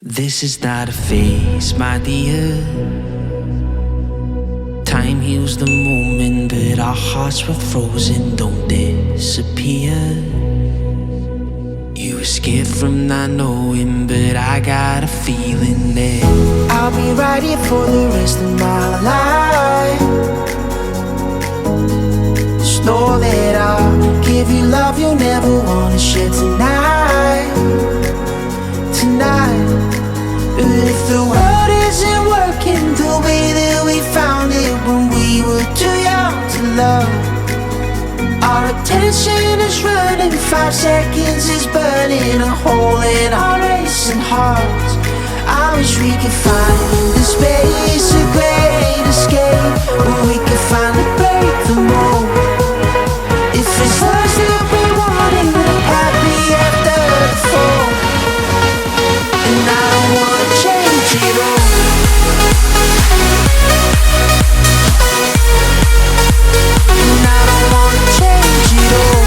This is not a phase, my dear. Time heals the moment, but our hearts were frozen, don't disappear. You were scared from not knowing, but I got a feeling that I'll be right here for the rest of my life. Just know that I'll give you love you'll never wanna share tonight. Tonight. But if the world isn't working the way that we found it when we were too young to love, our attention is running, 5 seconds is burning a hole in our racing hearts. I wish we could find the space, a great escape, where we could finally break the mold. If it's us that we wanted, we're happy after the fall. And I don't wanna change it all. And I don't wanna change it all.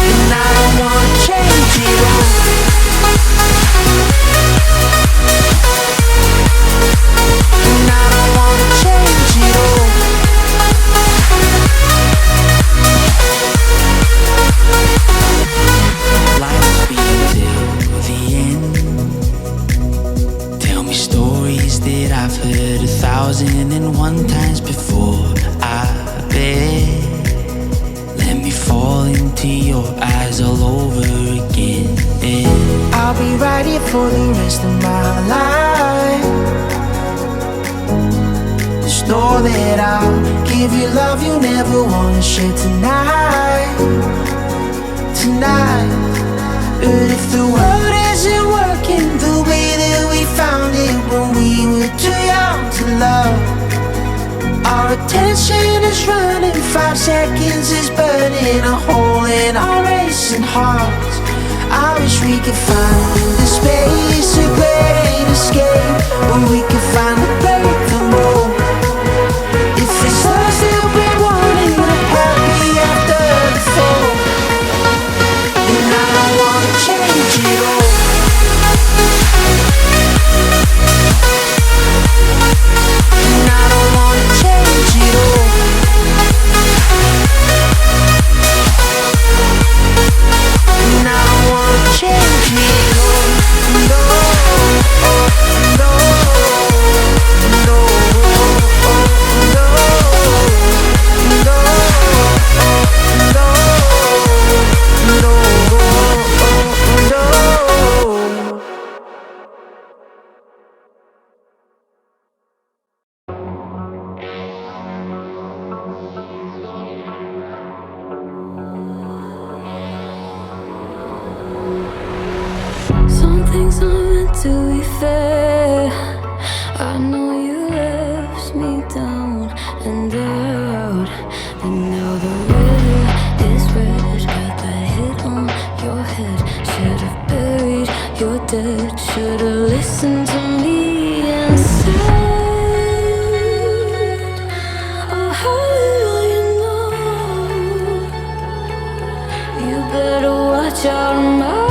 And I don't wanna change it all. And I don't wanna change it all. life's been till the end. Tell me stories that I've heard 1,001 times before. I bet. Let me fall into your eyes all over again. I'll be right here for the rest of my life. Just know that I'll give you love you never wanna share tonight. Tonight. But if the world isn't working the way that we found it when we were too young to love, our attention is running, 5 seconds is burning a hole in our racing hearts. I wish we could find the space, a great escape, where we could finally break the mold. If it's us that we wanted, we're happy after the fall. And I don't wanna change it all. And I don't wanna change it all. And I don't wanna change it all. No, no, no, no, Some things aren't meant to be fair. I know you left me down and out, and now the river is red. Got that hit on your head. Should've buried your dead. Should've listened to me and said, oh, how little you know. You better watch out, my